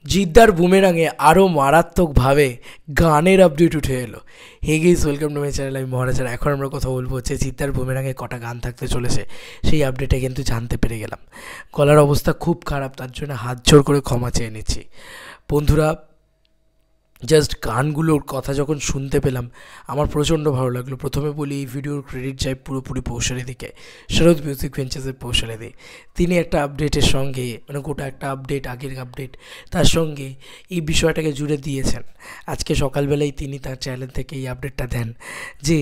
জিদ্দার বুমেরাঙে আরও মারাত্মকভাবে গানের আপডেট উঠে এলো। Hey guys, welcome to my channel. আমি মহারাজার। এখন আমরা কথা বলবো হচ্ছে জিদ্দার বুমেরাঙে কটা গান থাকতে চলেছে, সেই আপডেটে কিন্তু জানতে পেরে গেলাম। গলার অবস্থা খুব খারাপ, তার জন্য হাত জোর করে ক্ষমা চেয়ে নিচ্ছি বন্ধুরা। জাস্ট গানগুলোর কথা যখন শুনতে পেলাম আমার প্রচণ্ড ভালো লাগলো। প্রথমে বলি, এই ভিডিওর ক্রেডিট যায় পুরোপুরি পৌশালী দিকে, শরৎ মিউজিক ভেঞ্চার্সের পৌশালী দি। তিনি একটা আপডেটের সঙ্গে, মানে গোটা একটা আপডেট, আগের আপডেট, তার সঙ্গে এই বিষয়টাকে জুড়ে দিয়েছেন। আজকে সকালবেলায় তিনি তার চ্যানেল থেকে এই আপডেটটা দেন যে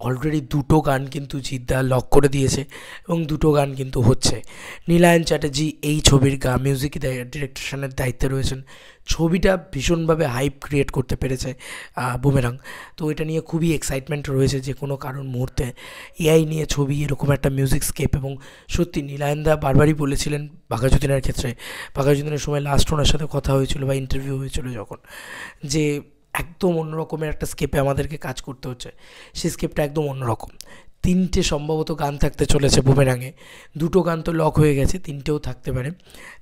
অলরেডি দুটো গান কিন্তু জিদ্দা লক করে দিয়েছে এবং দুটো গান কিন্তু হচ্ছে। নীলায়ন চ্যাটার্জি এই ছবির মিউজিক ডিরেকশনের দায়িত্বে রয়েছেন। ছবিটা ভীষণভাবে হাইপ ক্রিয়েট করতে পেরেছে বুমেরাং। তো এটা নিয়ে খুবই এক্সাইটমেন্ট রয়েছে যে কোনো কারণ মুহূর্তে এআই নিয়ে ছবি, এরকম একটা মিউজিক স্কেপ। এবং সত্যি নীলায়নদা বারবারই বলেছিলেন বাঘাযতীনের ক্ষেত্রে, বাঘাযতীনের সময় লাস্ট ওনার সাথে কথা হয়েছিল বা ইন্টারভিউ হয়েছিল যখন, যে একদম অন্যরকমের একটা স্কেপে আমাদেরকে কাজ করতে হচ্ছে। সেই স্কেপটা একদম অন্যরকম। তিনটে সম্ভবত গান থাকতে চলেছে বুমেরাঙে। দুটো গান তো লক হয়ে গেছে, তিনটেও থাকতে পারে।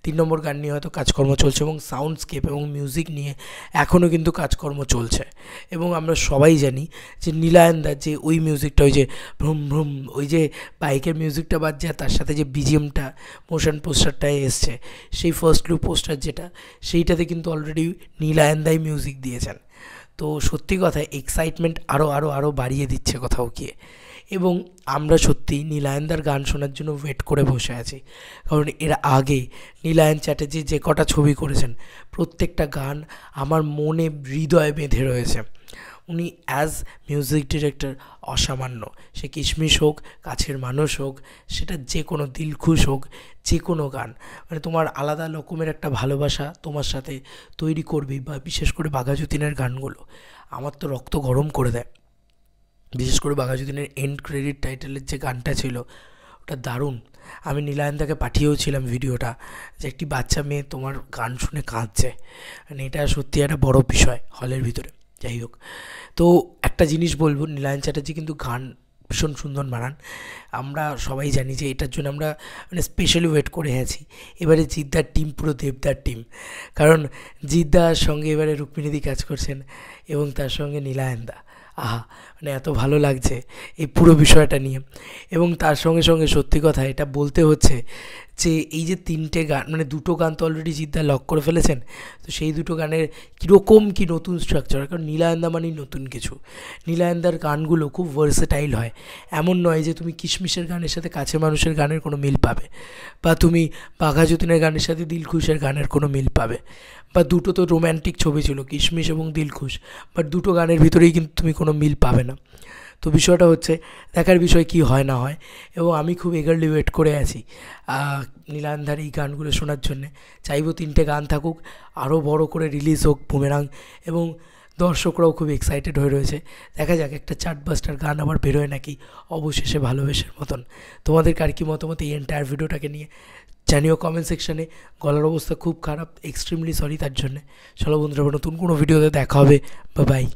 3 নম্বর গান নিয়ে হয়তো কাজকর্ম চলছে এবং সাউন্ড স্কেপ এবং মিউজিক নিয়ে এখনও কিন্তু কাজকর্ম চলছে। এবং আমরা সবাই জানি যে নীলায়নদার যে ওই মিউজিকটা, ওই যে ভ্রুম ভ্রুম, ওই যে বাইকের মিউজিকটা বাজছে, তার সাথে যে বিজিএমটা মোশন পোস্টারটায় এসছে, সেই ফার্স্ট লুক পোস্টার যেটা, সেইটাতে কিন্তু অলরেডি নীলায়নদাই মিউজিক দিয়েছেন। তো সত্যি কথা, এক্সাইটমেন্ট আরও বাড়িয়ে দিচ্ছে কোথাও গিয়ে। এবং আমরা সত্যি নীলায়নদার গান শোনার জন্য ওয়েট করে বসে আছি, কারণ এর আগে নীলায়ন চ্যাটার্জি যে কটা ছবি করেছেন, প্রত্যেকটা গান আমার মনে হৃদয়ে বেঁধে রয়েছে। উনি অ্যাজ মিউজিক ডিরেক্টর অসামান্য। সে কিশমিশ হোক, কাছের মানুষ হোক, সেটা যে কোনো দিলখুশ হোক, যে কোনো গান, মানে তোমার আলাদা রকমের একটা ভালোবাসা তোমার সাথে তৈরি করবেই। বা বিশেষ করে বাঘাযতীনের গানগুলো আমার তো রক্ত গরম করে দেয়। বিশেষ করে বাঘাযতীনের এন্ড ক্রেডিট টাইটেলের যে গানটা ছিল, ওটা দারুণ। আমি নীলায়নদাকে পাঠিয়েওছিলাম ভিডিওটা, যে একটি বাচ্চা মেয়ে তোমার গান শুনে কাঁদছে। মানে এটা সত্যি একটা বড় বিষয় হলের ভিতরে। যাই হোক, তো একটা জিনিস বলবো, নীলায়ন চ্যাটার্জি কিন্তু গান ভীষণ সুন্দর বানান। আমরা সবাই জানি যে এটার জন্য আমরা মানে স্পেশালি ওয়েট করে আছি। এবারে জিদ্দার টিম পুরো দেবদার টিম, কারণ জিদ্দার সঙ্গে এবারে রুক্মিণীদি কাজ করছেন এবং তার সঙ্গে নীলায়নদা। আহা, মানে এত ভালো লাগছে এই পুরো বিষয়টা নিয়ে। এবং তার সঙ্গে সঙ্গে সত্যি কথা এটা বলতে হচ্ছে যে এই যে তিনটে গান, মানে দুটো গান তো অলরেডি জিদ্দা লক করে ফেলেছেন। তো সেই দুটো গানের কীরকম কী নতুন স্ট্রাকচার, কারণ নীলায়নদা মানেই নতুন কিছু। নীলায়নদার গানগুলো খুব ভার্সেটাইল হয়। এমন নয় যে তুমি কিশমিশের গানের সাথে কাছের মানুষের গানের কোনো মিল পাবে, বা তুমি বাঘাযতীনের গানের সাথে দিলখুশের গানের কোনো মিল পাবে। বা দুটো তো রোম্যান্টিক ছবি ছিল, কিশমিশ এবং দিলখুশ, বাট দুটো গানের ভিতরেই কিন্তু তুমি কোনো মিল পাবে না। তো বিষয়টা হচ্ছে দেখার বিষয় কি হয় না হয়। এবং আমি খুব এগারলি ওয়েট করে আছি নীলায়নদার এই গানগুলো শোনার জন্যে। চাইবো তিনটে গান থাকুক, আরও বড় করে রিলিজ হোক বুমেরাং, এবং দর্শকরাও খুব এক্সাইটেড হয়ে রয়েছে। দেখা যাক একটা চার্টবাস্টার গান আবার বেরোয় নাকি অবশেষে ভালোবেসের মতন। তোমাদের কার কী মতামত এই এন্টায়ার ভিডিওটাকে নিয়ে জানিও কমেন্ট সেকশানে। গলার অবস্থা খুব খারাপ, এক্সট্রিমলি সরি তার জন্যে। চলো বন্ধুরা, নতুন কোনো ভিডিওতে দেখা হবে। Bye bye.